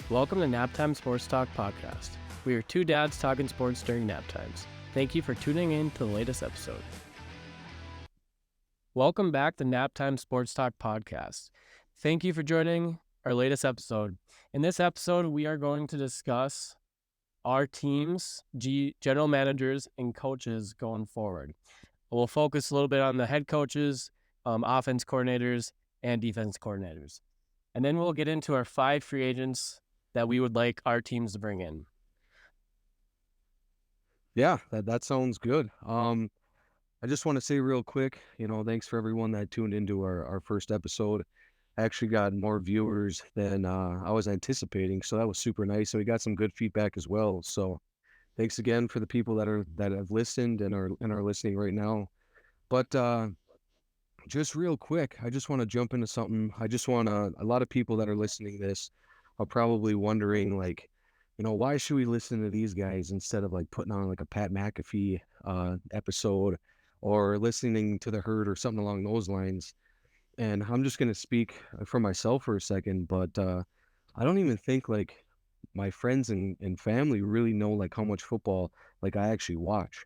Welcome to Naptime Sports Talk Podcast. We are two dads talking sports during nap times. Thank you for tuning in to the latest episode. Welcome back to Naptime Sports Talk Podcast. Thank you for joining our latest episode. In this episode, we are going to discuss our teams, general managers, and coaches going forward. We'll focus a little bit on the head coaches, offense coordinators, and defense coordinators. And then we'll get into our 5 free agents that we would like our teams to bring in. Yeah, that sounds good. I just want to say real quick, thanks for everyone that tuned into our first episode. I actually got more viewers than I was anticipating, so that was super nice. And we got some good feedback as well. So thanks again for the people that have listened and are listening right now. But just real quick, I just want to jump into something. A lot of people that are listening to this are probably wondering, like, why should we listen to these guys instead of like putting on like a Pat McAfee episode or listening to The Herd or something along those lines? And I'm just going to speak for myself for a second, but I don't even think like my friends and family really know like how much football like I actually watch.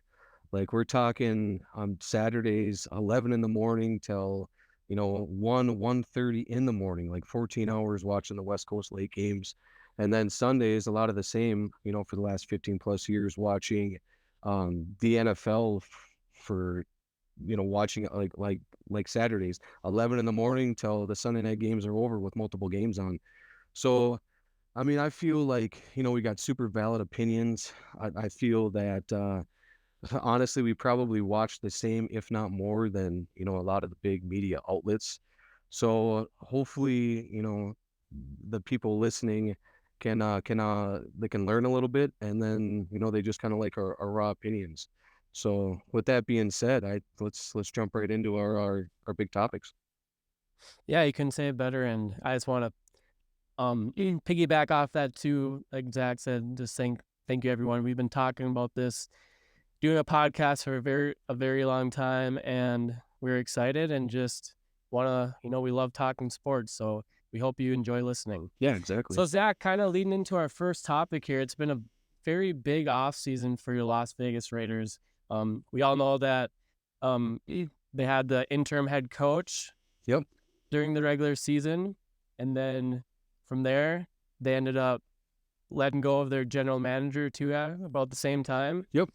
Like we're talking on Saturdays, 11 in the morning till, 1:30 in the morning, like 14 hours watching the West Coast late games. And then Sundays, a lot of the same, for the last 15 plus years watching the NFL for, watching it like Saturdays, 11 in the morning till the Sunday night games are over with multiple games on. So, I mean, I feel like, we got super valid opinions. I feel that, honestly, we probably watch the same, if not more than, a lot of the big media outlets. So hopefully, the people listening they can learn a little bit, and then, they just kind of like our raw opinions. So with that being said, let's jump right into our big topics. Yeah, you couldn't say it better. And I just want to piggyback off that too. Like Zach said, just thank you everyone. We've been talking about this, doing a podcast for a very long time, and we're excited and just want to, we love talking sports. So we hope you enjoy listening. Yeah, exactly. So Zach, kind of leading into our first topic here, it's been a very big off season for your Las Vegas Raiders. We all know that they had the interim head coach Yep. during the regular season, and then from there they ended up letting go of their general manager too at about the same time. Yep.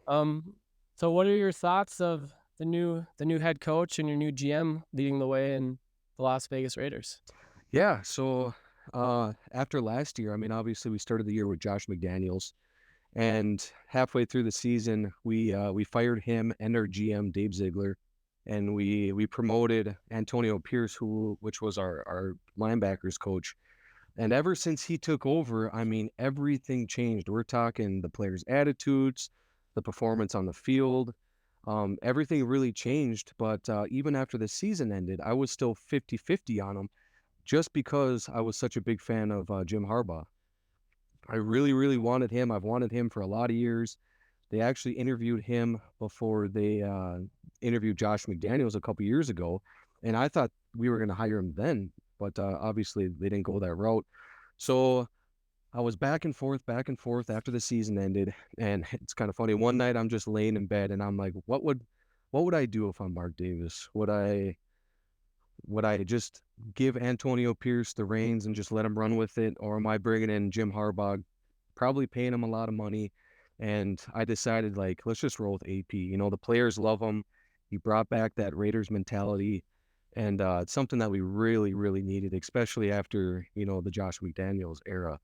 So what are your thoughts of the new head coach and your new GM leading the way in the Las Vegas Raiders? Yeah. So after last year, I mean, obviously we started the year with Josh McDaniels, and halfway through the season, we fired him and our GM Dave Ziegler, and we promoted Antonio Pierce, which was our linebackers coach. And ever since he took over, I mean, everything changed. We're talking the players' attitudes, the performance on the field. Everything really changed. But even after the season ended, I was still 50-50 on him just because I was such a big fan of Jim Harbaugh. I really, really wanted him. I've wanted him for a lot of years. They actually interviewed him before they interviewed Josh McDaniels a couple years ago, and I thought we were going to hire him then, but obviously they didn't go that route. So I was back and forth after the season ended, and it's kind of funny. One night I'm just laying in bed, and I'm like, what would I do if I'm Mark Davis? Would I just give Antonio Pierce the reins and just let him run with it, or am I bringing in Jim Harbaugh, probably paying him a lot of money? And I decided, like, let's just roll with AP. The players love him. He brought back that Raiders mentality, and it's something that we really, really needed, especially after the Josh McDaniels era.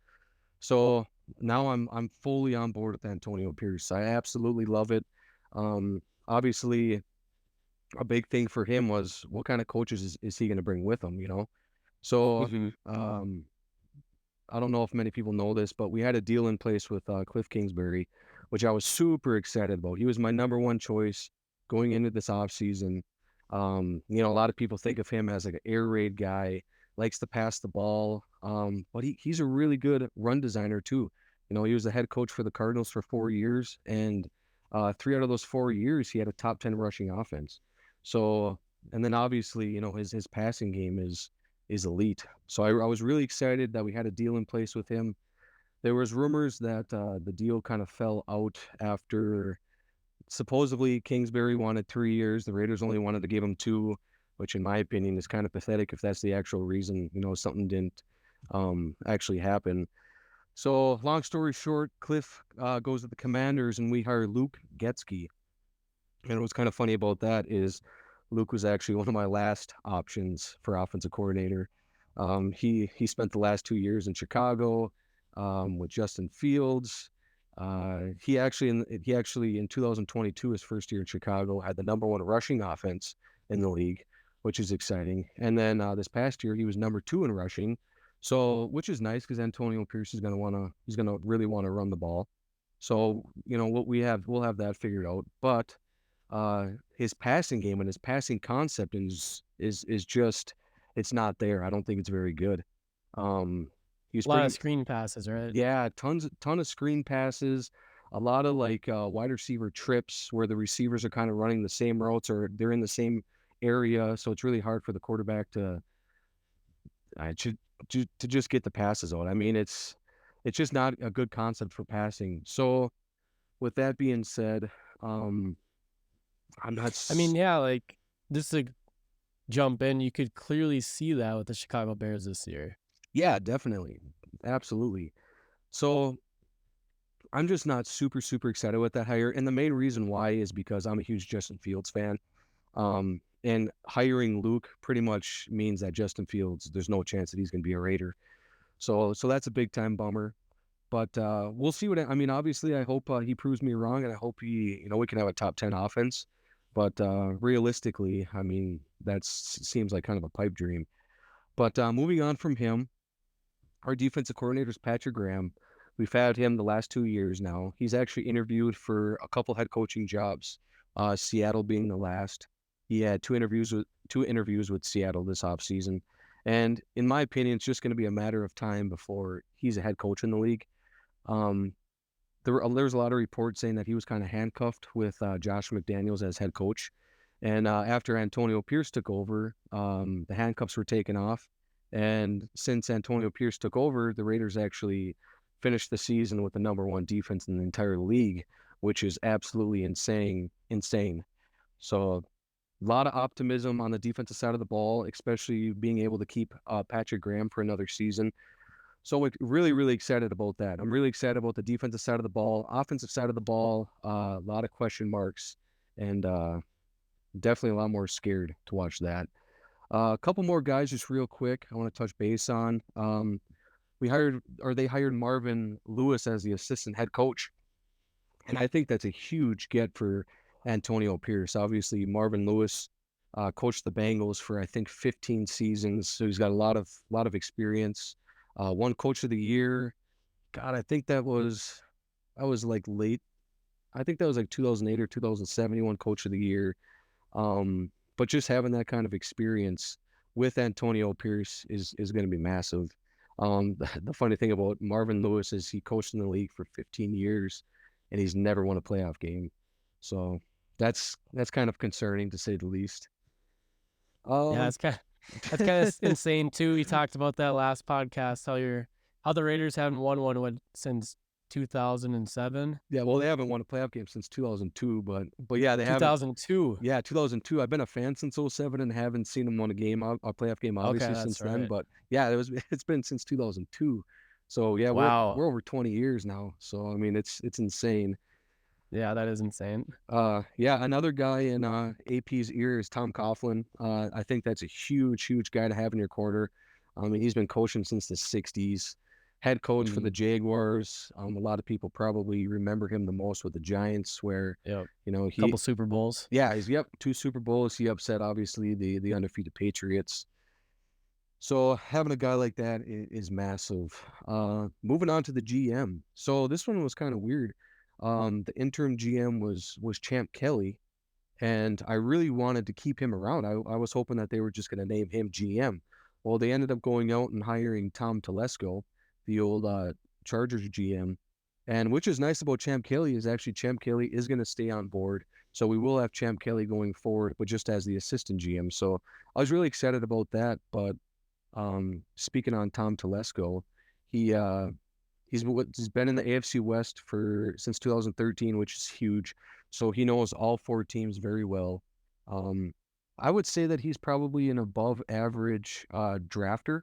So now I'm fully on board with Antonio Pierce. I absolutely love it. Obviously, a big thing for him was what kind of coaches is he going to bring with him? So um, I don't know if many people know this, but we had a deal in place with Cliff Kingsbury, which I was super excited about. He was my number one choice going into this offseason. A lot of people think of him as like an air raid guy, likes to pass the ball, but he's a really good run designer too. He was the head coach for the Cardinals for 4 years, and 3 out of those 4 years he had a top 10 rushing offense. So, and then obviously, his passing game is is elite. So I was really excited that we had a deal in place with him. There was rumors that the deal kind of fell out after supposedly Kingsbury wanted 3 years. The Raiders only wanted to give him two, which in my opinion is kind of pathetic if that's the actual reason. Something didn't actually happen. So long story short, Cliff goes to the Commanders and we hire Luke Getzky. And what's kind of funny about that is Luke was actually one of my last options for offensive coordinator. He spent the last 2 years in Chicago with Justin Fields. He actually in 2022, his first year in Chicago, had the number one rushing offense in the league, which is exciting. And then this past year, he was number two in rushing, so which is nice because Antonio Pierce is he's gonna really want to run the ball. So what we'll have that figured out, but his passing game and his passing concept is just it's not there. I don't think it's very good. Um, he's A lot of pretty screen passes, right? yeah, ton of screen passes, a lot of like wide receiver trips where the receivers are kind of running the same routes or they're in the same area, so it's really hard for the quarterback uh, to to just get the passes out. I mean, it's just not a good concept for passing. So with that being said, um, I'm not. I mean, yeah, like just to jump in, you could clearly see that with the Chicago Bears this year. Yeah, definitely. Absolutely. So I'm just not super excited with that hire. And the main reason why is because I'm a huge Justin Fields fan. And hiring Luke pretty much means that Justin Fields, there's no chance that he's going to be a Raider. So that's a big time bummer. But we'll see I mean. Obviously, I hope he proves me wrong, and I hope we can have a top 10 offense. But realistically, I mean, that seems like kind of a pipe dream. But moving on from him, our defensive coordinator is Patrick Graham. We've had him the last 2 years now. He's actually interviewed for a couple head coaching jobs, Seattle being the last. He had two interviews with Seattle this offseason. And in my opinion, it's just going to be a matter of time before he's a head coach in the league. Um, there was a lot of reports saying that he was kind of handcuffed with Josh McDaniels as head coach. And after Antonio Pierce took over, the handcuffs were taken off. And since Antonio Pierce took over, the Raiders actually finished the season with the number one defense in the entire league, which is absolutely insane. Insane. So a lot of optimism on the defensive side of the ball, especially being able to keep Patrick Graham for another season. So we're really excited about that. I'm really excited about the defensive side of the ball, offensive side of the ball. A lot of question marks, and definitely a lot more scared to watch that. A couple more guys, just real quick. I want to touch base on. They hired Marvin Lewis as the assistant head coach, and I think that's a huge get for Antonio Pierce. Obviously, Marvin Lewis coached the Bengals for I think 15 seasons, so he's got a lot of experience. One Coach of the Year. God, I think that was like late. I think that was like 2008 or 2007. He won Coach of the Year. But just having that kind of experience with Antonio Pierce is going to be massive. The funny thing about Marvin Lewis is he coached in the league for 15 years, and he's never won a playoff game. So that's kind of concerning to say the least. Yeah, Um, that's kind of insane too. We talked about that last podcast how the Raiders haven't won one since 2007. yeah, well, they haven't won a playoff game since 2002, but yeah, they haven't. 2002. Yeah, 2002. I've been a fan since '07 and haven't seen them win a playoff game, Okay, obviously since that's then. right. But yeah, it's been since 2002. So yeah, we're Wow. over 20 years now. So I mean, it's insane. Yeah, that is insane. Yeah, another guy in AP's ear is Tom Coughlin. I think that's a huge guy to have in your corner. I mean, he's been coaching since the '60s. Head coach for the Mm, Jaguars. A lot of people probably remember him the most with the Giants, where yep. he Couple Super Bowls. yeah, yep, two Super Bowls. He upset obviously the undefeated Patriots. So having a guy like that is massive. Moving on to the GM. So this one was kind of weird. The interim GM was Champ Kelly, and I really wanted to keep him around. I was hoping that they were just going to name him GM. Well, they ended up going out and hiring Tom Telesco, the old Chargers GM. And which is nice about Champ Kelly is actually Champ Kelly is going to stay on board. So we will have Champ Kelly going forward, but just as the assistant GM. So I was really excited about that. But Speaking on Tom Telesco, he he's been in the AFC West for since 2013, which is huge. So he knows all four teams very well. Um, I would say that he's probably an above average drafter,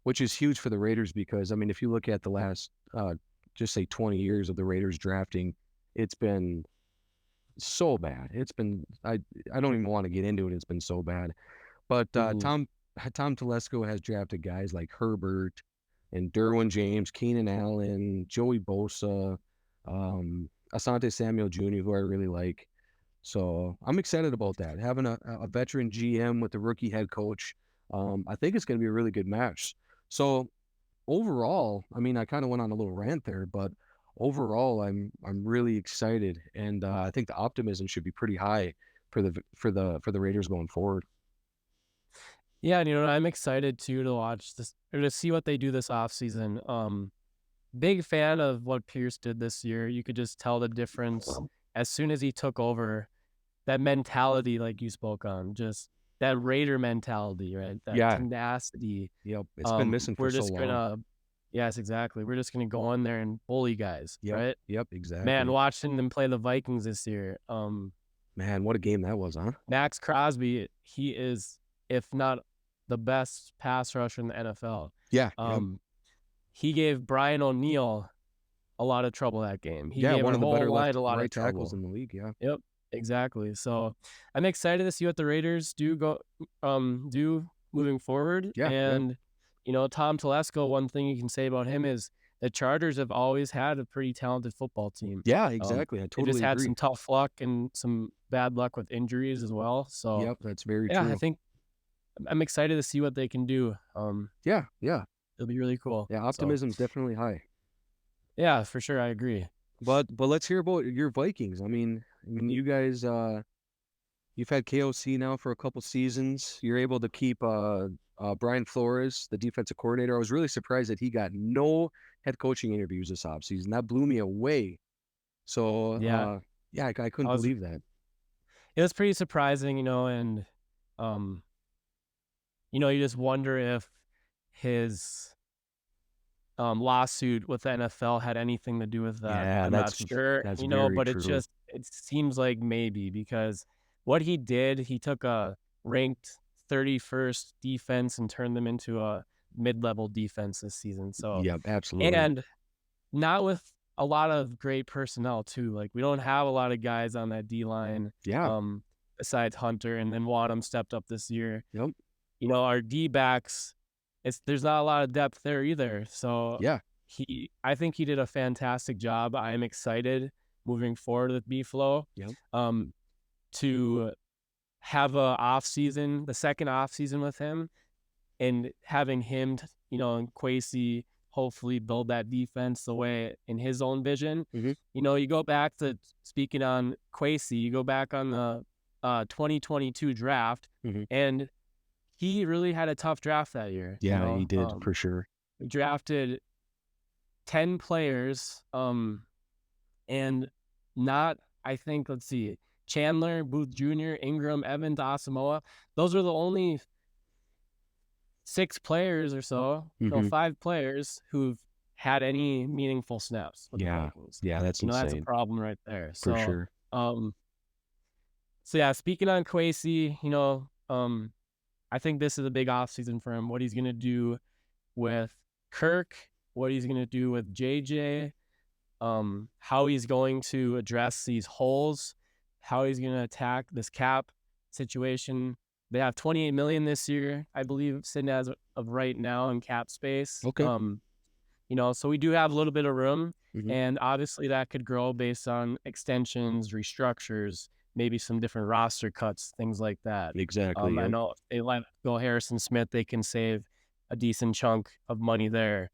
which is huge for the Raiders because I mean, if you look at the last just say 20 years of the Raiders drafting, it's been so bad. It's been I don't even want to get into it. It's been so bad. But Mm-hmm. Tom Telesco has drafted guys like Herbert and Derwin James, Keenan Allen, Joey Bosa, Asante Samuel Jr., who I really like. So I'm excited about that. Having a veteran GM with a rookie head coach, I think it's going to be a really good match. So overall, I mean, I kind of went on a little rant there, but overall, I'm really excited, and I think the optimism should be pretty high for the Raiders going forward. Yeah, and I'm excited too to watch this or to see what they do this offseason. Big fan of what Pierce did this year. You could just tell the difference as soon as he took over. That mentality, like you spoke on, just that Raider mentality, right? That Yeah, tenacity. yep. It's been missing for We're so just long. gonna, yes, exactly. We're just gonna go in there and bully guys, Yep, right? yep, Man, exactly. watching them play the Vikings this year. Man, what a game that was, huh? Max Crosby, he is, if not the best pass rusher in the NFL. Yeah, yep. Um, he gave Brian O'Neill a lot of trouble that game. He Yeah, gave one our of the whole better line left a lot of right tackles trouble. in the league, yeah. Yep, exactly. So I'm excited to see what the Raiders do moving forward. Yeah, yep. And Tom Telesco, one thing you can say about him is the Chargers have always had a pretty talented football team. Yeah, Um, exactly. I they just totally had agree. some tough luck and some bad luck with injuries as well. So Yep, that's very yeah, I true. think I'm excited to see what they can do. Yeah, yeah. It'll be really cool. Yeah, So optimism's definitely high. yeah, for sure, I agree. But let's hear about your Vikings. I mean you guys you've had KOC now for a couple seasons. You're able to keep Brian Flores, the defensive coordinator. I was really surprised that he got no head coaching interviews this offseason. That blew me away. So, Yeah, yeah, I couldn't I was. believe that. It was pretty surprising, and um, you just wonder if his lawsuit with the NFL had anything to do with that. Yeah, I'm not sure, that's very but it true. just it seems like maybe because what he did, he took a ranked 31st defense and turned them into a mid-level defense this season. So, Yep, absolutely. and not with a lot of great personnel too. Like we don't have a lot of guys on that D line Yeah, besides Hunter, and then Wadham stepped up this year. yep, Our D backs, there's not a lot of depth there either. So yeah, I think he did a fantastic job. I am excited moving forward with B Flow, yep. um, to have the second off season with him, and having him, and Quasi hopefully build that defense the way in his own vision. Hmm. You go back to speaking on Quasi, you go back on the 2022 draft, Hmm. and he really had a tough draft that year. Yeah, he did for sure. We drafted 10 players, and not, I think, let's see, Chandler, Booth Jr., Ingram, Evans, Asamoah. Those are the only 6 players or so, no, Hmm. 5 players who've had any meaningful snaps with the Yeah, Vikings. yeah, that's That's a insane problem right there. for So, sure. yeah, speaking on Quasi, I think this is a big offseason for him. What he's gonna do with Kirk, what he's gonna do with JJ, how he's going to address these holes, how he's going to attack this cap situation. They have 28 million this year, I believe, sitting as of right now in cap space. Okay. So we do have a little bit of room, Hmm. and obviously that could grow based on extensions, restructures, maybe some different roster cuts, things like that. Exactly. I Yep. know if they let go Harrison Smith, they can save a decent chunk of money there.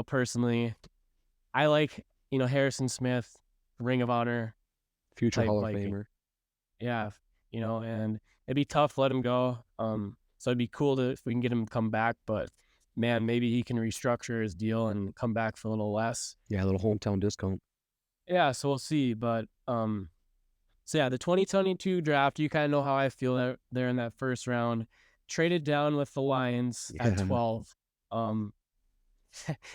Personally, I like, Harrison Smith, Ring of Honor Future type Hall of Viking. Famer. Yeah, and it'd be tough to let him go. So it'd be cool if we can get him to come back, but man, maybe he can restructure his deal and come back for a little less. Yeah, a little hometown discount. Yeah, so we'll see. But so yeah, the 2022 draft, you kind of know how I feel there in that first round. traded down with the Lions at Yeah. 12. Um,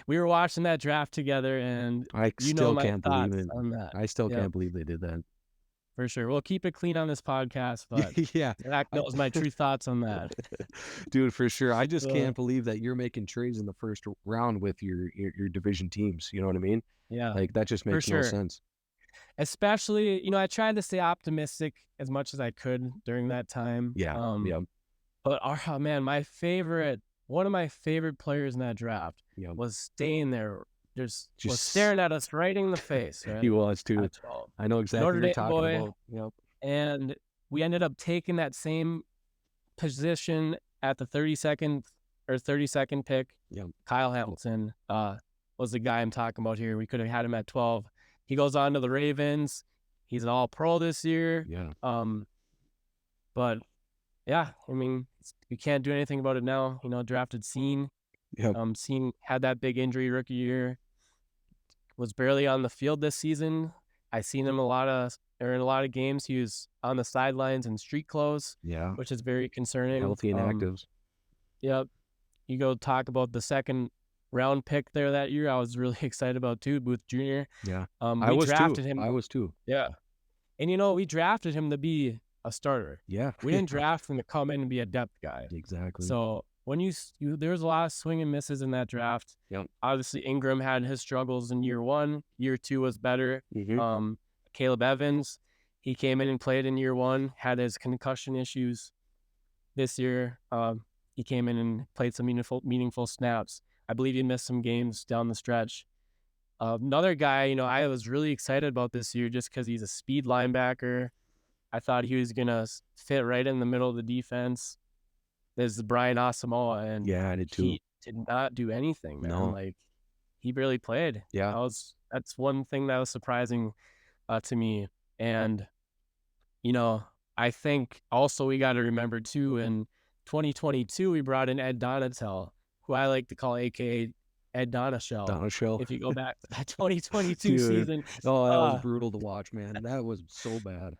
we were watching that draft together, and I you know still my can't believe thoughts it. on that. I still Yep, can't believe they did that. for sure. We'll keep it clean on this podcast, but Yeah. that I was my true thoughts on that. Dude, for sure. I just So, can't believe that you're making trades in the first round with your division teams. You know what I mean? yeah, Like that just for makes no sure. sense. Especially, I tried to stay optimistic as much as I could during that time. Yeah. Yeah. But oh man, one of my favorite players in that draft Yeah. was staying there, just was Just staring at us right in the face, he right? was too. At 12. I know exactly Notre what you're Dame talking boy. about. Yep. And we ended up taking that same position at the 32nd pick. Yep. Kyle Hamilton was the guy I'm talking about here. We could have had him at 12. He goes on to the Ravens. He's an all-pro this year. Yeah. But yeah, I mean, you can't do anything about it now. Drafted Scene. Yep. Scene had that big injury rookie year. Was barely on the field this season. I seen him in a lot of games. He was on the sidelines in street clothes, Yeah. which is very concerning. Healthy and active. Yep. You go talk about the second round pick there that year. I was really excited about too, Booth Jr. Yeah. I We was too. drafted him. I was too. Yeah. And we drafted him to be a starter. Yeah. We didn't draft him to come in and be a depth guy. Exactly. So when there was a lot of swing and misses in that draft. Yep. Obviously Ingram had his struggles in year 1. Year 2 was better. Mhm. Caleb Evans, he came in and played in year 1, had his concussion issues. This year, he came in and played some meaningful snaps. I believe he missed some games down the stretch. Another guy, I was really excited about this year just because he's a speed linebacker. I thought he was going to fit right in the middle of the defense. There's Brian Asamoah, and Yeah, I did too. he did not do anything, man. No. Like, he barely played. Yeah. That's one thing that was surprising to me. And, I think also we got to remember too, in 2022, we brought in Ed Donatel, who I like to call AKA Ed Donashell. Donashell. If you go back to that 2022 Dude. season. Oh, that was brutal to watch, man. That was so bad.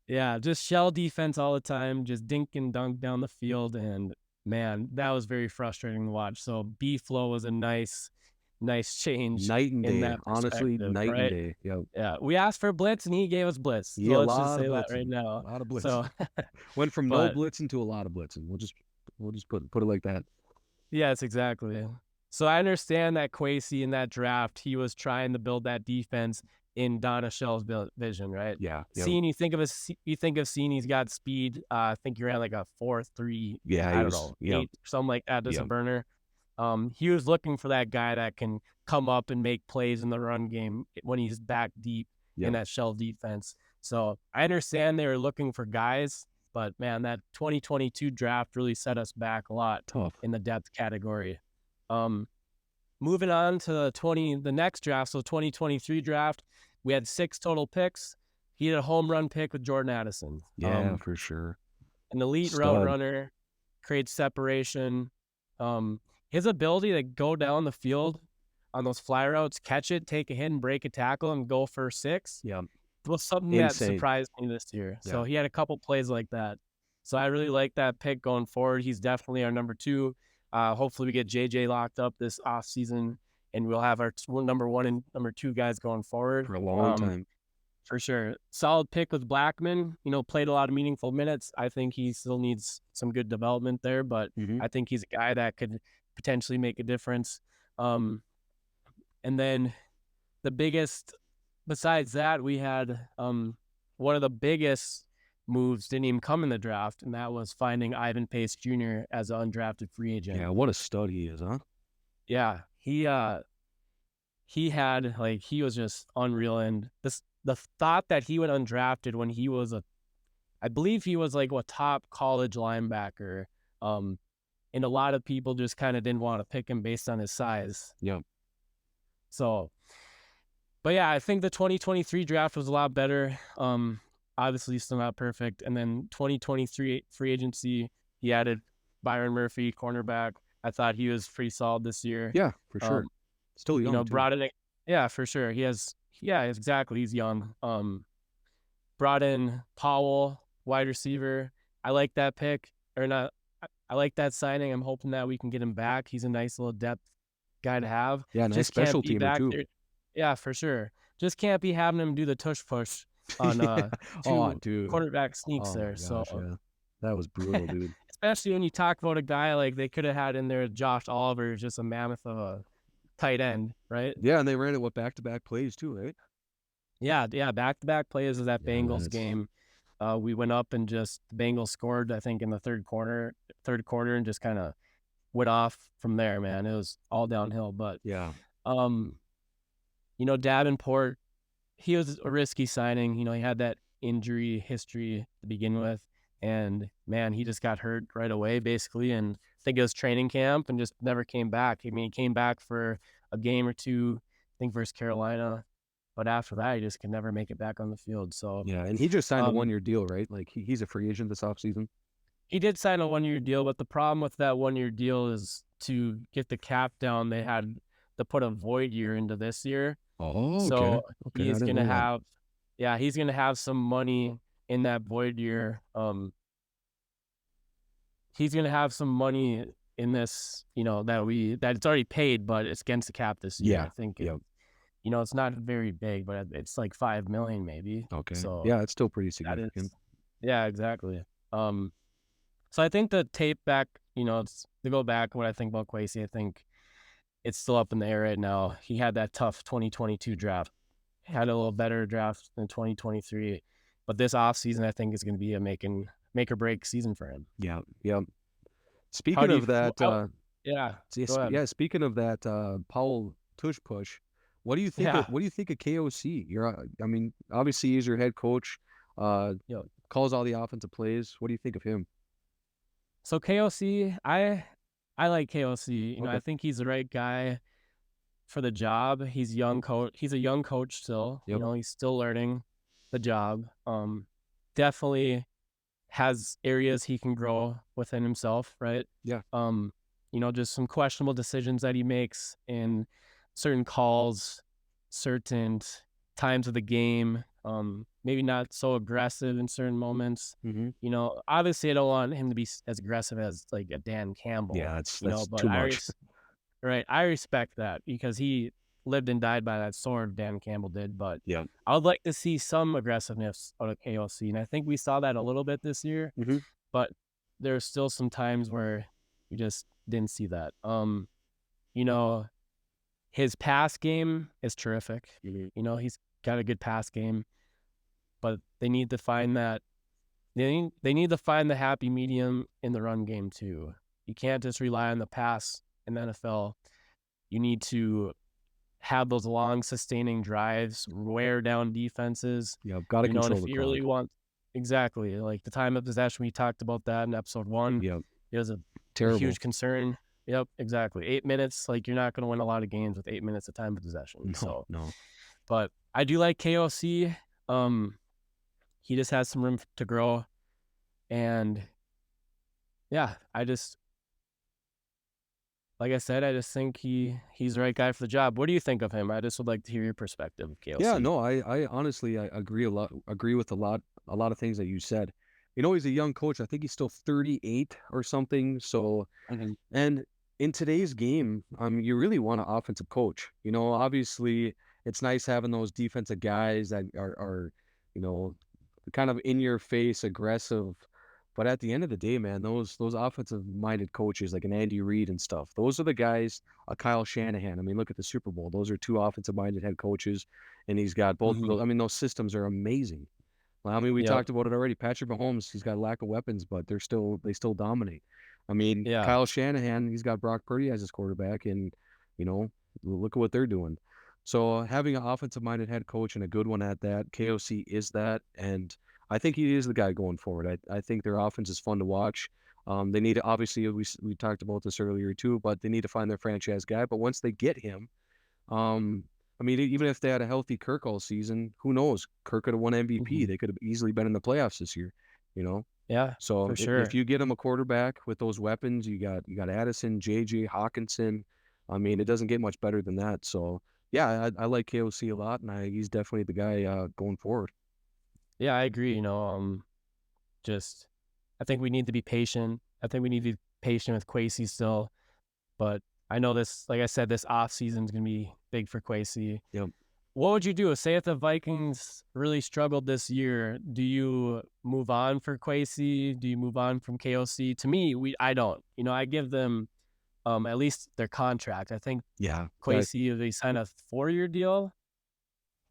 Yeah, just shell defense all the time, just dink and dunk down the field. And man, that was very frustrating to watch. So B-Flow was a nice change. Night and in day. that Honestly, night right? and day. Yep. Yeah, we asked for blitz and he gave us blitz. Yeah, So a let's just lot of say that blitzing. right now. A lot of blitzing. So Went from no but blitzing to a lot of blitzing. We'll just put it like that. yes, exactly. So I understand that Kwesi in that draft, he was trying to build that defense in Donna Shell's vision, right? Yeah. Yep. Seeing you think of seeing he's got speed. I think he ran like a 4.3. Yeah, I don't know, 8, something like that. Just a burner. He was looking for that guy that can come up and make plays in the run game when he's back deep in that shell defense. So I understand they were looking for guys, but man, that 2022 draft really set us back a lot. Tough. In the depth category. Moving on to the next draft, so 2023 draft, we had 6 total picks. He had a home run pick with Jordan Addison. Yeah, for sure. An elite route runner, creates separation. His ability to go down the field on those fly routes, catch it, take a hit, and break a tackle, and go for 6. Yeah. Was something that surprised me this year. Yeah. So he had a couple plays like that. So I really like that pick going forward. He's definitely our number 2. Hopefully we get JJ locked up this offseason, and we'll have our number 1 and number 2 guys going forward. For a long time. For sure. Solid pick with Blackman. Played a lot of meaningful minutes. I think he still needs some good development there, but I think he's a guy that could potentially make a difference. And then the biggest, besides that, we had one of the biggest moves didn't even come in the draft, and that was finding Ivan Pace Jr. as an undrafted free agent. Yeah, what a stud he is, huh? Yeah, he was just unreal, and the thought that he went undrafted when he was I believe he was like a top college linebacker, and a lot of people just kind of didn't want to pick him based on his size. Yep. So, but yeah, I think the 2023 draft was a lot better. Obviously still not perfect. And then 2023 free agency, he added Byron Murphy, cornerback. I thought he was pretty solid this year. Yeah, for sure. Still young, too. Brought in, yeah, for sure. Exactly. He's young. Brought in Powell, wide receiver. I like that pick. Or not. I like that signing. I'm hoping that we can get him back. He's a nice little depth guy to have. Yeah, nice Just can't special be teamer back too. there. Yeah, for sure. Just can't be having him do the tush push on Yeah. Oh, two dude. quarterback sneaks Oh my there. So gosh, yeah. That was brutal, dude. especially when you talk about a guy like they could have had in there Josh Oliver, just a mammoth of a tight end, right? Yeah, and they ran it with back-to-back plays too, right? Yeah, yeah, back-to-back plays of that Yeah, Bengals that's game. We went up and just the Bengals scored, I think, in the third quarter, and just kind of went off from there, man. It was all downhill. But yeah. um, Davenport, he was a risky signing. He had that injury history to begin with, and man, he just got hurt right away, basically. And I think it was training camp, and just never came back. I mean, he came back for a game or two, I think versus Carolina, but after that, he just could never make it back on the field. So, Yeah, and he just signed a um, one-year deal, right? Like he's a free agent this offseason. he did sign a 1 year deal, but the problem with that 1 year deal is to get the cap down, they had to put a void year into this year. Oh, okay. So Okay, I he's didn't gonna know that. have, yeah, he's gonna have some money in that void year. He's gonna have some money in this, that it's already paid, but it's against the cap this year. Yeah. I think Yep. it's not very big, but it's like 5 million maybe. Okay. So Yeah, it's still pretty that is, significant. yeah, exactly. Um, so I think the tape back, it's to go back what I think about Kwesi. I think it's still up in the air right now. He had that tough 2022 draft. Had a little better draft than 2023, but this offseason I think is going to be a make or break season for him. Yeah. Yep. How Speaking do you? of that, Yeah, go yes, ahead. yeah, speaking of that, Powell tush push, Yeah, what do you think of KOC? I mean, obviously he's your head coach, uh, yo. calls all the offensive plays. What do you think of him? So KOC, I like KOC. Okay. I think he's the right guy for the job. He's young coach. He's a young coach still. Yep. He's still learning the job. Definitely has areas he can grow within himself, right? Yeah. Just some questionable decisions that he makes in certain calls, certain times of the game. Maybe not so aggressive in certain moments. Mm-hmm. Obviously I don't want him to be as aggressive as like a Dan Yeah, Campbell, that's but too much. I respect that because he lived and died by that sword, Dan Campbell did. But Yeah. I would like to see some aggressiveness out of KOC, and I think we saw that a little bit this year. Mm-hmm. But there's still some times where we just didn't see that. You know, his pass game is terrific. Mm-hmm. He's got a good pass game, but they need to find that. They need to find the happy medium in the run game too. You can't just rely on the pass in the NFL. You need to have those long sustaining drives, wear down defenses, Yeah, got to and control if the you really clock. want, exactly, like the time of possession, we talked about that in episode 1. Yep. It was a Terrible. huge concern. Yep, exactly. 8 minutes, like you're not going to win a lot of games with 8 minutes of time of possession. No, So, no. but I do like KOC. He just has some room to grow, and yeah, like I said, I just think he's the right guy for the job. What do you think of him? I just would like to hear your perspective of Yeah, KOC. no, I honestly I agree with a lot of things that you said. You know, he's a young coach. I think he's still 38 or something. So, Mhm. and in today's game, you really want an offensive coach. You know, obviously it's nice having those defensive guys that are, you know, kind of in your face, aggressive. But at the end of the day, man, those offensive minded coaches like an Andy Reid and stuff, those are the guys. A Kyle Shanahan. I mean, look at the Super Bowl. Those are two offensive minded head coaches, and he's got both of Mhm. those. I mean, those systems are amazing. Well, I mean, we Yep. talked about it already. Patrick Mahomes, he's got a lack of weapons, but they still dominate. I mean, Yeah. Kyle Shanahan, he's got Brock Purdy as his quarterback, and you know, look at what they're doing. So having an offensive-minded head coach and a good one at that, KOC is that, and I think he is the guy going forward. I think their offense is fun to watch. They need to obviously we talked about this earlier too, but they need to find their franchise guy. But once they get him, um, I mean, even if they had a healthy Kirk all season, who knows? Kirk could have won MVP. Mhm. They could have easily been in the playoffs this year, you know. Yeah, So for if sure. you get him a quarterback with those weapons, you got Addison, JJ, Hawkinson. I mean, it doesn't get much better than that. So yeah, I like KOC a lot, and he's definitely the guy going forward. Yeah, I agree. Just I think we need to be patient. I think we need to patient with Kwesi still. But I know this, like I said, this offseason is going to be big for Kwesi. Yep. What would you do? Say if the Vikings really struggled this year, do you move on for Kwesi? Do you move on from KOC? To me, I don't. I give them at least their contract. I think Yeah. Kwesi, they signed a 4-year deal.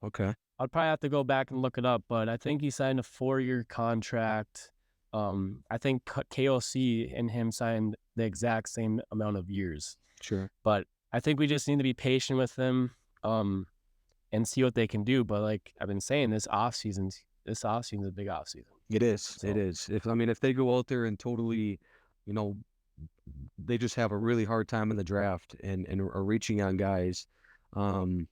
Okay. I'd probably have to go back and look it up, but I think he signed a 4-year contract. I think KOC and him signed the exact same amount of years. Sure. But I think we just need to be patient with them and see what they can do. But like I've been saying, this offseason's a big offseason. It is. So It is. If they go out there and totally, you know, they just have a really hard time in the draft and are reaching on guys, um,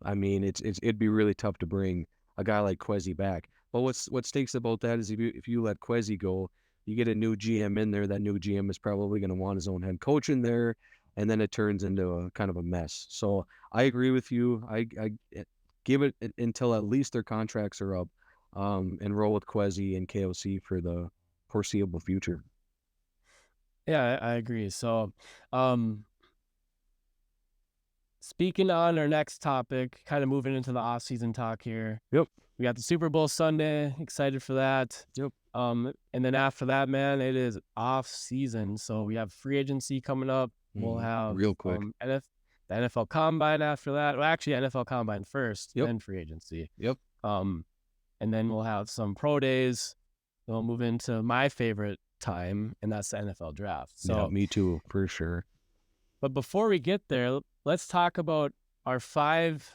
it'd be really tough to bring a guy like Kwesi back. But what stinks about that is if you let Kwesi go, you get a new GM in there. That new GM is probably going to want his own head coach in there, and then it turns into a kind of a mess. So I agree with you. I give it until at least their contracts are up, and roll with Kwesi and KOC for the foreseeable future. yeah, I agree. So speaking on our next topic, kind of moving into the offseason talk here. Yep. We got the Super Bowl Sunday. Excited for that. Yep. And then after that, man, it is off season. So we have free agency coming up. We'll have Real quick. the NFL Combine after that. Well, actually, NFL Combine first, Yep. then free agency. Yep. And then we'll have some pro days. We'll move into my favorite time, and that's the NFL draft. So Yeah, me too, for sure. But before we get there, let's talk about our 5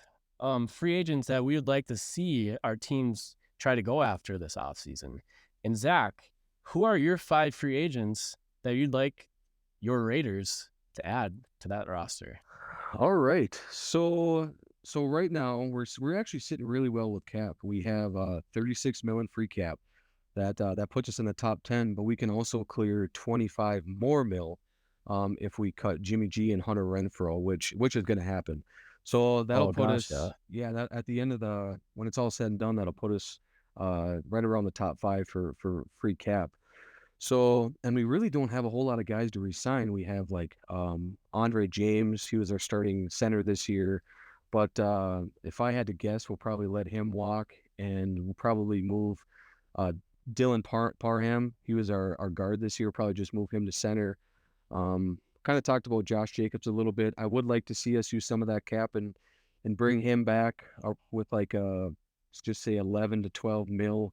free agents that we would like to see our teams try to go after this offseason. And Zach, who are your 5 free agents that you'd like your Raiders to add to that roster? All right. So right now we're actually sitting really well with cap. We have 36 million free cap. That puts us in the top 10, but we can also clear 25 more mil if we cut Jimmy G and Hunter Renfrow, which is going to happen. So that'll put us, yeah. That at the end of when it's all said and done, that'll put us right around the top 5 for free cap. So, and we really don't have a whole lot of guys to resign. We have like Andre James, he was our starting center this year. But if I had to guess, we'll probably let him walk, and we'll probably move uh, Dylan Parham. He was our guard this year. Probably just move him to center. Kind of talked about Josh Jacobs a little bit. I would like to see us use some of that cap and bring him back with like let's just say 11 to 12 mil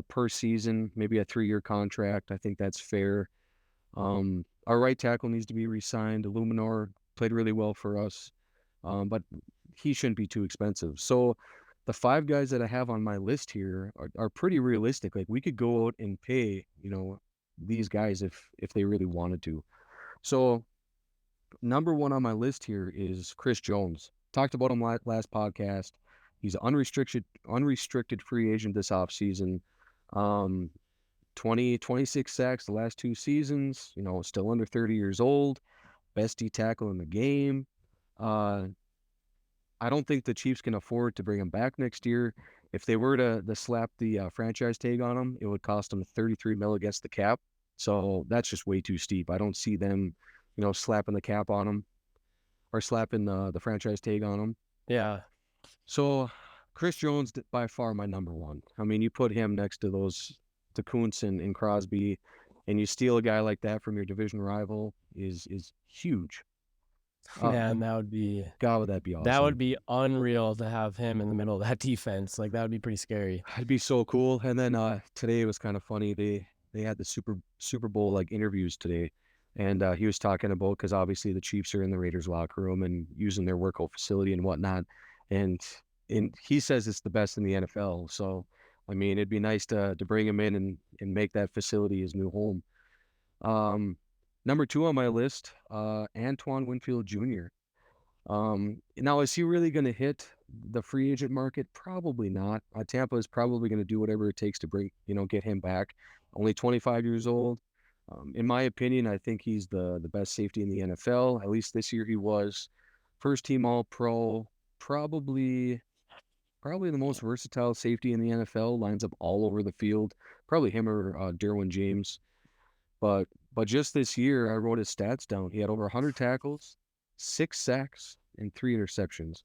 per season, maybe a 3-year contract. I think that's fair. Our right tackle needs to be re-signed. Illuminor played really well for us, but he shouldn't be too expensive. So the 5 guys that I have on my list here are pretty realistic. Like we could go out and pay, these guys if they really wanted to. So number 1 on my list here is Chris Jones. Talked about him last podcast. He's an unrestricted free agent this offseason. 26 sacks the last 2 seasons, still under 30 years old, best D tackle in the game. I don't think the Chiefs can afford to bring him back next year. If they were to slap the franchise tag on him, it would cost them 33 mil against the cap. So that's just way too steep. I don't see them, slapping the cap on him or slapping the franchise tag on him. Yeah. So Chris Jones, by far my number 1. I mean, you put him next to to Kuntz and Crosby, and you steal a guy like that from your division rival is huge. Man, that would be awesome. That would be unreal to have him in the middle of that defense. Like that would be pretty scary. It'd be so cool. And then today it was kind of funny. They had the Super Bowl like interviews today, and he was talking about, because obviously the Chiefs are in the Raiders locker room and using their workout facility and whatnot, and he says it's the best in the NFL. So I mean, it'd be nice to bring him in and make that facility his new home. Number 2 on my list, Antoine Winfield Jr. Now, is he really going to hit the free agent market? Probably not. Tampa is probably going to do whatever it takes to get him back. Only 25 years old. In my opinion, I think he's the best safety in the NFL. At least this year he was. First team All-Pro. Probably the most versatile safety in the NFL. Lines up all over the field. Probably him or Derwin James. But But just this year, I wrote his stats down. He had over 100 tackles, 6 sacks, and 3 interceptions.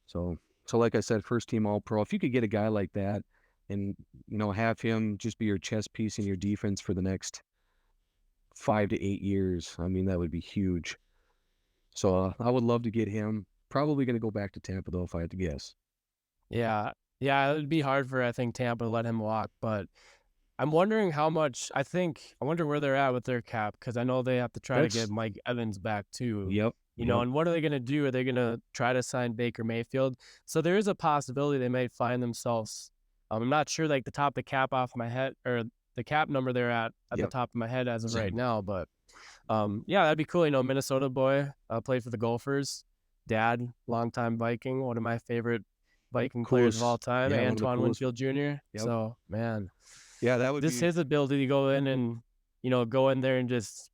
So, so like I said, first team All Pro. If you could get a guy like that, and have him just be your chess piece in your defense for the next 5 to 8 years, I mean that would be huge. So I would love to get him. Probably going to go back to Tampa though, if I had to guess. Yeah. Yeah, it would be hard for, I think, Tampa to let him walk, but I'm wondering how much I wonder where they're at with their cap, because I know they have to try to get That's Mike Evans back too. Yep, yep, And what are they going to do? Are they going to try to sign Baker Mayfield? So there is a possibility they may find themselves. I'm not sure, like the top of the cap off my head, or the cap number they're at the yep. top of my head as of right Same. now, but yeah, that'd be cool. Minnesota boy, played for the Gophers. Dad, longtime Viking, one of my favorite Viking players of all Coolest. time, Yeah, one of the Antoine coolest. Winfield Jr. Yep. So man, Yeah, that would just be his ability to go in and go in there and just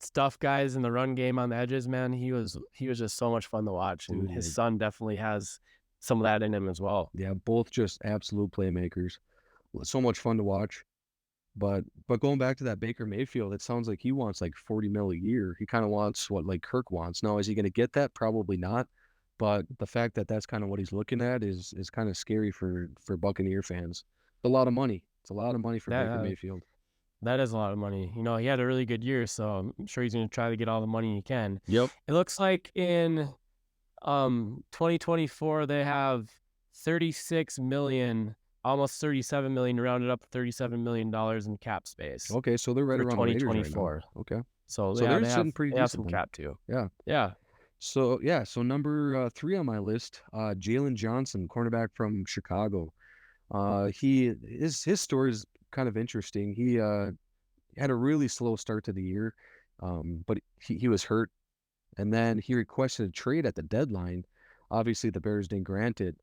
stuff guys in the run game on the edges, man. He was just so much fun to watch, and dude. his Yeah, son definitely has some of that in him as well. yeah, both just absolute playmakers. So much fun to watch. But going back to that Baker Mayfield, it sounds like he wants like 40 mil a year. He kind of wants what like Kirk wants. Now, is he going to get that? Probably not. But the fact that that's kind of what he's looking at is kind of scary for Buccaneer fans. It's a lot of money. It's a lot of money for That Baker Mayfield. that is a lot of money. He had a really good year, so I'm sure he's going to try to get all the money he can. Yep. It looks like in 2024 they have 36 million, almost 37 million, rounded up to 37 million dollars in cap space Okay, so they're right for around the Raiders right now. 2024. Okay. So So yeah, they're sitting pretty they have decent some then. cap too. Yeah. Yeah. So yeah, so number 3 on my list, Jalen Johnson, cornerback from Chicago. His story is kind of interesting. He had a really slow start to the year, but he was hurt, and then he requested a trade at the deadline. Obviously, the Bears didn't grant it,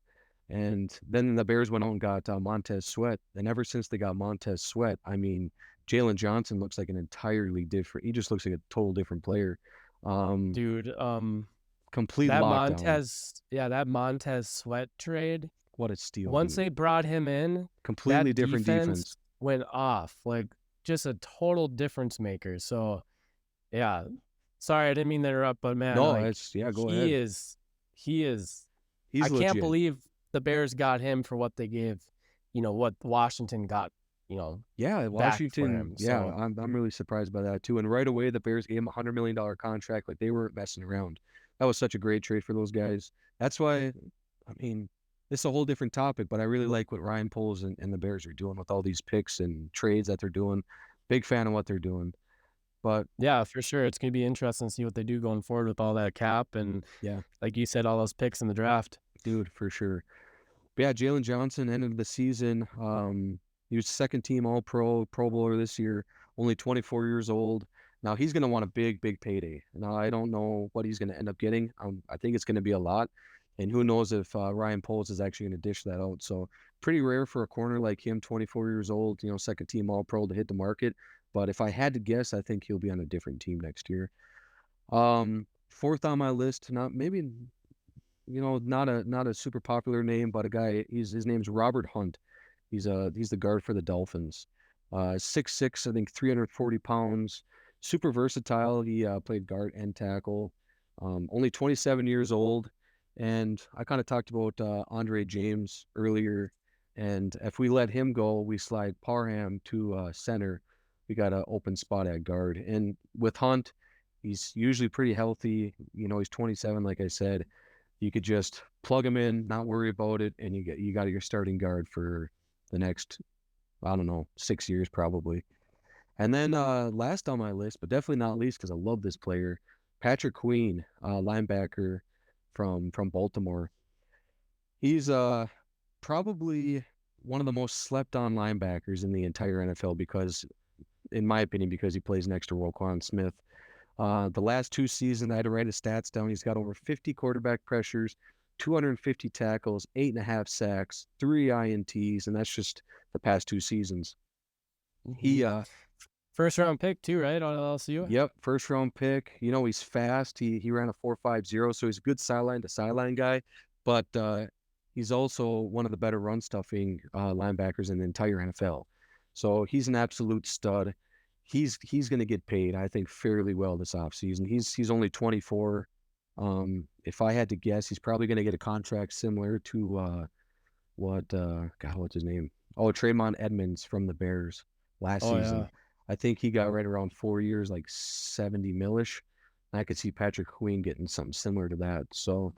and then the Bears went out and got Montez Sweat. And ever since they got Montez Sweat, I mean, Jalen Johnson looks like an entirely different. He just looks like a total different player. Um, Dude, Complete lockdown. that Montez Sweat trade, What a steal, once dude. they brought him in, Completely that different defense defense. went off. Like, just a total difference maker. So, yeah. Sorry, I didn't mean to interrupt, but man, No, like it's yeah, go he ahead. is he is I He's can't legit. believe the Bears got him for what they gave, what Washington got, Yeah, back for Washington. him. Yeah, So, I'm really surprised by that too. And right away, the Bears gave him $100 million contract. Like they weren't messing around. That was such a great trade for those guys. That's why, I mean, it's a whole different topic, but I really like what Ryan Poles and the Bears are doing with all these picks and trades that they're doing. Big fan of what they're doing. But yeah, for sure. It's going to be interesting to see what they do going forward with all that cap and, yeah, like you said, all those picks in the draft. dude, for sure. But yeah, Jalen Johnson ended the season. He was second team All Pro, Pro Bowler this year, only 24 years old. Now he's going to want a big, big payday. Now I don't know what he's going to end up getting. I think it's going to be a lot, and who knows if Ryan Poles is actually going to dish that out. So pretty rare for a corner like him, 24 years old, second team All Pro to hit the market. But if I had to guess, I think he'll be on a different team next year. Fourth on my list, not maybe not a super popular name, but a guy. His name's Robert Hunt. He's the guard for the Dolphins. 6'6", I think 340 pounds. Super versatile. He played guard and tackle. Only 27 years old. And I kind of talked about Andre James earlier. And if we let him go, we slide Parham to center. We got an open spot at guard. And with Hunt, he's usually pretty healthy. He's 27, like I said. You could just plug him in, not worry about it, and you got your starting guard for the next, I don't know, 6 years probably. And then last on my list, but definitely not least because I love this player, Patrick Queen, linebacker from Baltimore. He's probably one of the most slept on linebackers in the entire NFL because, in my opinion, because he plays next to Roquan Smith. The last 2 seasons, I had to write his stats down. He's got over 50 quarterback pressures, 250 tackles, 8.5 sacks, 3 INTs, and that's just the past 2 seasons. Mm-hmm. He, First round pick too, right? On LSU. yep, first round pick. He's fast. He ran a 4.50, so he's a good sideline to sideline guy. But he's also one of the better run stuffing linebackers in the entire NFL. So he's an absolute stud. he's going to get paid, I think, fairly well this offseason. He's only 24. If I had to guess, he's probably going to get a contract similar to what's his name? Oh, Tremont Edmonds from the Bears last Oh season. yeah. I think he got right around 4 years, like 70 millish. I could see Patrick Queen getting something similar to that. So,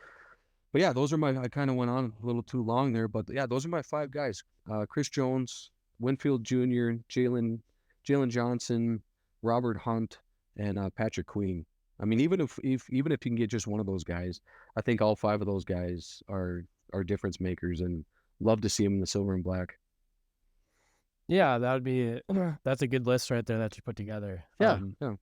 but yeah, those are my. I kind of went on a little too long there, but yeah, those are my five guys: Chris Jones, Winfield Jr., Jalen Johnson, Robert Hunt, and Patrick Queen. I mean, even if you can get just one of those guys, I think all five of those guys are difference makers, and love to see them in the silver and black. Yeah, that would be that's a good list right there that you put together. Yeah, yeah.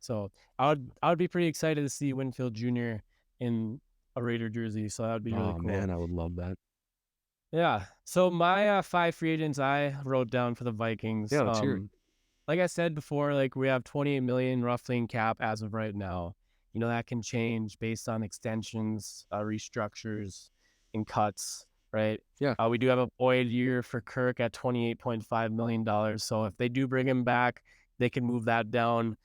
So I would be pretty excited to see Winfield Jr. in a Raider jersey. So that would be really Oh cool. man, I would love that. Yeah. So my five free agents I wrote down for the Vikings. Yeah, let's hear it. Like I said before, like we have 28 million roughly in cap as of right now. You know, that can change based on extensions, restructures, and cuts, right? Yeah, We do have a void year for Kirk at $28.5 million. So if they do bring him back, they can move that down,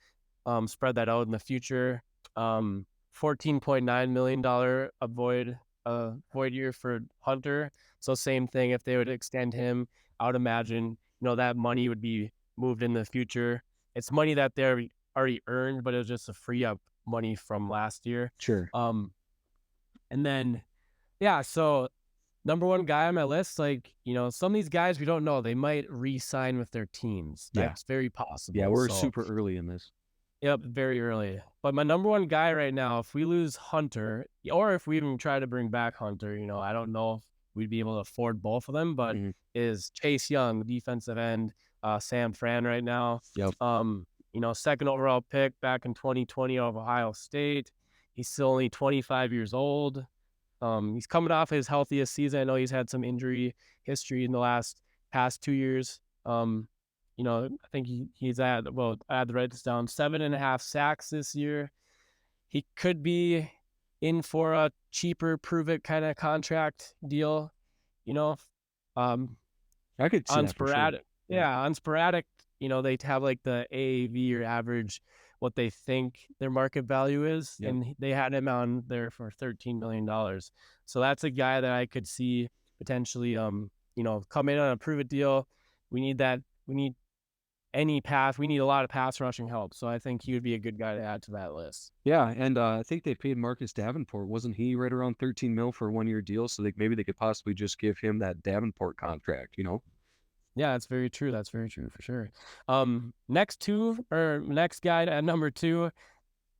spread that out in the future. $14.9 million void year for Hunter. So same thing if they would extend him, I would imagine, that money would be moved in the future. It's money that they already earned, but it was just a free up money from last year. sure. And then yeah, so number one guy on my list, like, some of these guys we don't know. They might re-sign with their teams. Yeah, That's very yeah. possible. We're So super early in this. yep, very early. But my number one guy right now, if we lose Hunter, or if we even try to bring back Hunter, I don't know if we'd be able to afford both of them, but Mhm. is Chase Young, defensive end, Sam Fran right now. Yep, Second overall pick back in 2020 of Ohio State. He's still only 25 years old. He's coming off his healthiest season. I know he's had some injury history in the past 2 years. I think he's at, well, I had to write this down, 7.5 sacks this year. He could be in for a cheaper prove it kind of contract deal, you know. Um, I could see on that for sure. sporadic, Yeah, yeah, on sporadic, they have like the AAV or average what they think their market value is, yep. and they had him on there for $13 million. So that's a guy that I could see potentially, come in on a prove it deal. We need that. We need any path. We need a lot of pass rushing help. So I think he would be a good guy to add to that list. Yeah, and I think they paid Marcus Davenport. Wasn't he right around 13 mil for a 1 year deal? So maybe they could possibly just give him that Davenport contract, you know? Yeah, that's very true. That's very true for sure. Next guy at number two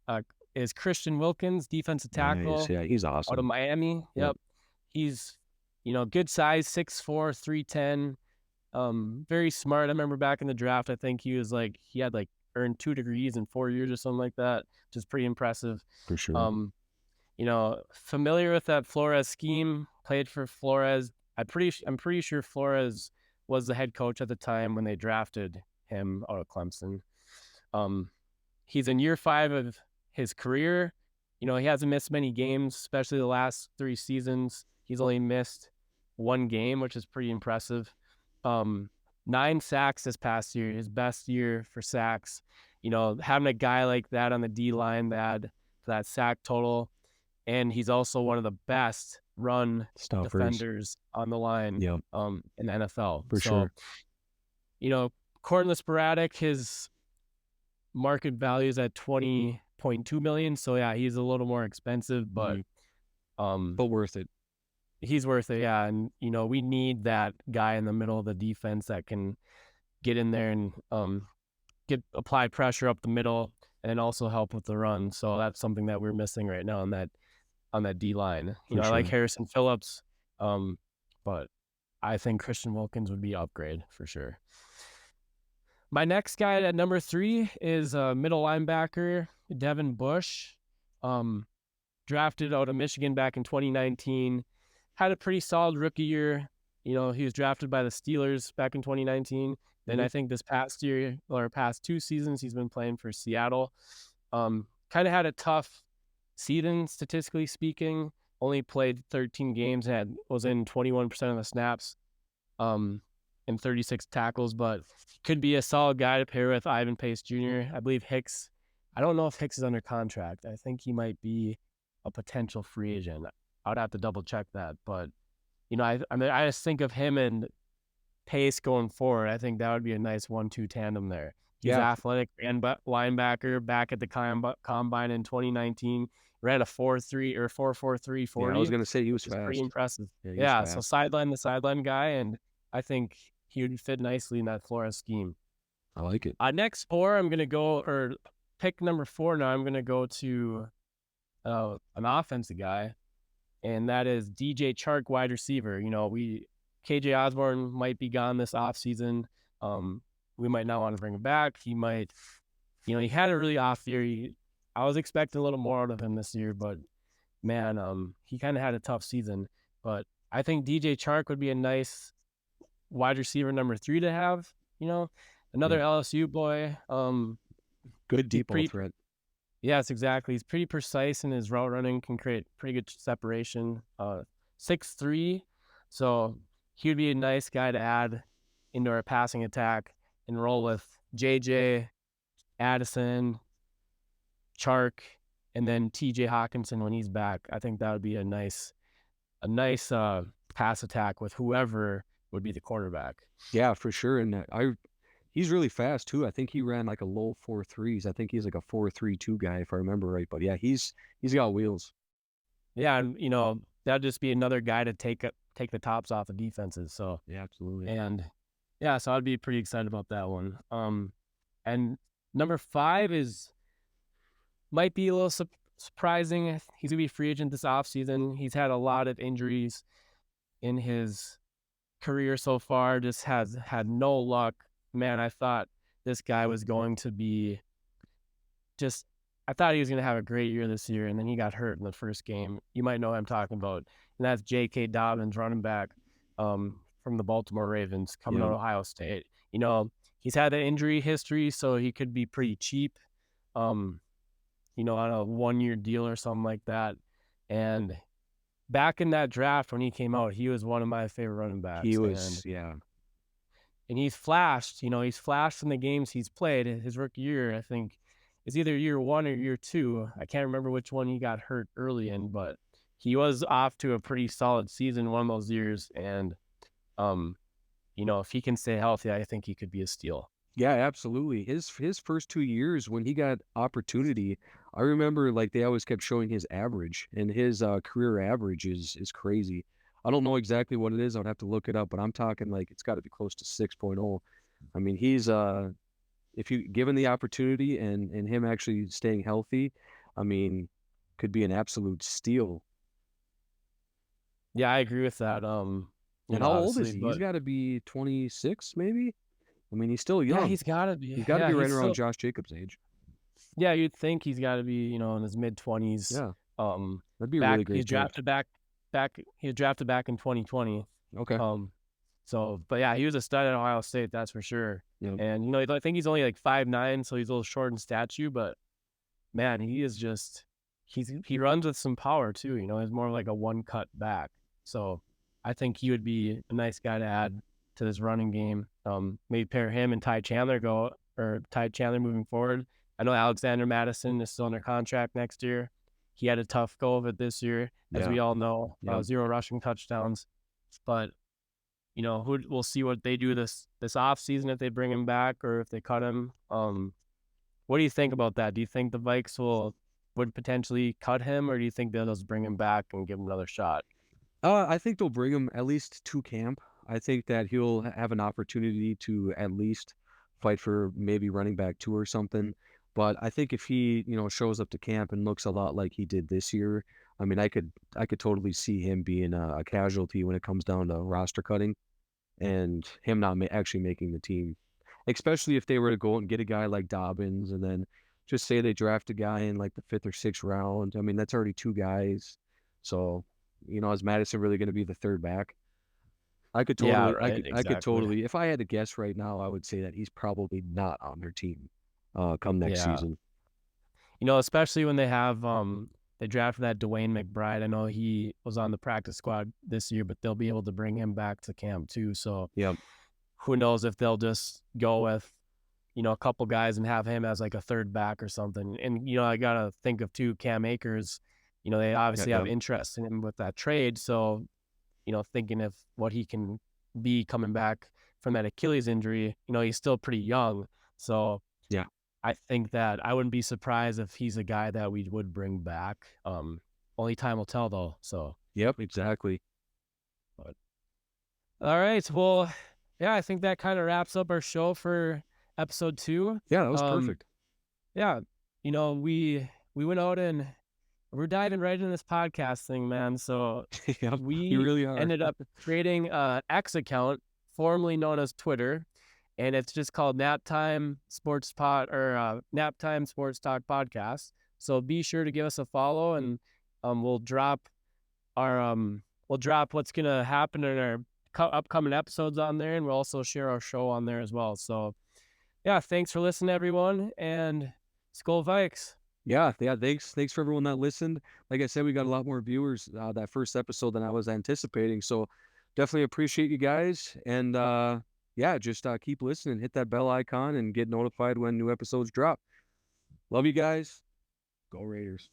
uh, is Christian Wilkins, defensive Nice. tackle Yeah, he's out of awesome. Miami. Yep, Yep. He's, good size, 6'4", 310. Very smart. I remember back in the draft, I think he had like earned 2 degrees in 4 years or something like that, which is pretty impressive. for sure. Um, familiar with that Flores scheme, played for Flores. I'm pretty sure Flores was the head coach at the time when they drafted him out of Clemson. Um, he's in year 5 of his career. He hasn't missed many games, especially the last 3 seasons. He's only missed 1 game, which is pretty impressive. 9 sacks this past year, his best year for sacks. Having a guy like that on the D line that sack total, and he's also one of the best run Stuffers. defenders on the line Yep, in the NFL. for So, sure. according to Sporadic, his market value is at 20.2 million. So yeah, he's a little more expensive, but Hmm. um But worth it. he's worth it. Yeah. And we need that guy in the middle of the defense that can get in there and get apply pressure up the middle and also help with the run. So that's something that we're missing right now on that D line. For I like sure. Harrison Phillips, but I think Christian Wilkins would be upgrade for sure. My next guy at number 3 is middle linebacker Devin Bush, drafted out of Michigan back in 2019. Had a pretty solid rookie year. He was drafted by the Steelers back in 2019. Then Hmm. I think this past year or past 2 seasons he's been playing for Seattle. Kind of had a tough season statistically speaking. Only played 13 games and was in 21% of the snaps. Um, and 36 tackles, but could be a solid guy to pair with Ivan Pace Jr. I believe Hicks. I don't know if Hicks is under contract. I think he might be a potential free agent. I would have to double check that, but I just think of him and Pace going forward. I think that would be a nice 1-2 tandem there. He's Yeah, athletic and linebacker back at the combine in 2019. Ran a 4.3 or 4.43 yeah, I was 40, gonna say he which was is pretty fast. impressive. Yeah, he was Yeah, so fast. sideline the sideline guy, and I think he would fit nicely in that Flores scheme. I like it. Next four, I'm gonna go or pick number 4 now. I'm gonna go to an offensive guy, and that is DJ Chark, wide receiver. KJ Osborne might be gone this offseason. We might not want to bring him back. He might, he had a really off year. I was expecting a little more out of him this year, but man, he kind of had a tough season. But I think DJ Chark would be a nice wide receiver number 3 to have. Another Yeah, LSU boy. good He's deep ball pretty. threat. Yes, exactly. He's pretty precise in his route running. Can create pretty good separation. 6'3", so he would be a nice guy to add into our passing attack and roll with JJ, Addison, Chark, and then TJ Hawkinson when he's back. I think that would be a nice pass attack with whoever would be the quarterback. Yeah, for sure. And he's really fast too. I think he ran like a low 4.3s. I think he's like a 4.32 guy if I remember right. But yeah, he's got wheels. Yeah, and that'd just be another guy to take the tops off of defenses. So Yeah, absolutely. and yeah, so I'd be pretty excited about that one. And number 5 might be a little surprising. He's gonna be a free agent this offseason. He's had a lot of injuries in his career so far. Just has had no luck. Man, I thought this guy was going to be just. I thought he was going to have a great year this year, and then he got hurt in the first game. You might know what I'm talking about, and that's J.K. Dobbins, running back from the Baltimore Ravens, coming out Yeah. of Ohio State. He's had an injury history, so he could be pretty cheap. Um, on a 1-year deal or something like that. And back in that draft when he came out, he was one of my favorite running He backs. was, yeah. And he's flashed, he's flashed in the games he's played. His rookie year, I think, is either year 1 or year 2. I can't remember which one he got hurt early in, but he was off to a pretty solid season one of those years. And, if he can stay healthy, I think he could be a steal. Yeah, absolutely. His first 2 years when he got opportunity, I remember like they always kept showing his average, and his career average is crazy. I don't know exactly what it is. I would have to look it up, but I'm talking like it's got to be close to 6.0. I mean, he's if you given the opportunity and him actually staying healthy, I mean, could be an absolute steal. Yeah, I agree with that. And how old is Obviously, he? He's but got to be 26 maybe. I mean, he's still yeah, young. he's got to be. He's got to Yeah, be right he's around still. Josh Jacobs' age. Yeah, you'd think he's got to be, in his mid 20s. Yeah, Um, that'd be a back really he's great pick. drafted back. He was drafted back in 2020. Okay. Um, so, but yeah, he was a stud at Ohio State, that's for sure. Yeah. And I think he's only like 5'9", so he's a little short in stature, but man, he is just he runs with some power too. He's more like a one cut back. So I think he would be a nice guy to add to this running game. Maybe pair him and Ty Chandler moving forward. I know Alexander Madison is still under contract next year. He had a tough go of it this year, as Yeah. we all know. Yeah. 0 rushing touchdowns, but we'll see what they do this off season, if they bring him back or if they cut him. What do you think about that? Do you think the Vikes would potentially cut him, or do you think they'll just bring him back and give him another shot? I think they'll bring him at least to camp. I think that he'll have an opportunity to at least fight for maybe running back 2 or something. But I think if he, shows up to camp and looks a lot like he did this year, I mean, I could totally see him being a casualty when it comes down to roster cutting and him not actually making the team. Especially if they were to go and get a guy like Dobbins and then just say they draft a guy in like the 5th or 6th round. I mean, that's already 2 guys. So, is Madison really going to be the third back? I could Yeah, totally, I right, could, I could exactly. totally. If I had to guess right now, I would say that he's probably not on their team, come next Yeah, season. especially when they drafted that Dwayne McBride. I know he was on the practice squad this year, but they'll be able to bring him back to camp too. So Yep. who knows if they'll just go with, a couple guys and have him as like a third back or something. And, I got to think of too, Cam Akers, they Yeah, obviously have yeah, interest in him with that trade. So, thinking of what he can be coming back from that Achilles injury, he's still pretty young. So yeah. I think that I wouldn't be surprised if he's a guy that we would bring back. Only time will tell though. So, Yep, exactly. but all right. Well, yeah, I think that kind of wraps up our show for episode 2. Yeah, that was Um, perfect. yeah, we went out and we're diving right into this podcast thing, man. So Yep, you we really are. ended up creating an X account, formerly known as Twitter, and it's just called Nap Time Sports Talk Podcast. So be sure to give us a follow, and we'll drop our we'll drop what's gonna happen in our upcoming episodes on there, and we'll also share our show on there as well. So yeah, thanks for listening, everyone, and Skull Vikes. Yeah, yeah. Thanks for everyone that listened. Like I said, we got a lot more viewers that first episode than I was anticipating. So definitely appreciate you guys. And yeah, just keep listening, hit that bell icon, and get notified when new episodes drop. Love you guys. Go Raiders.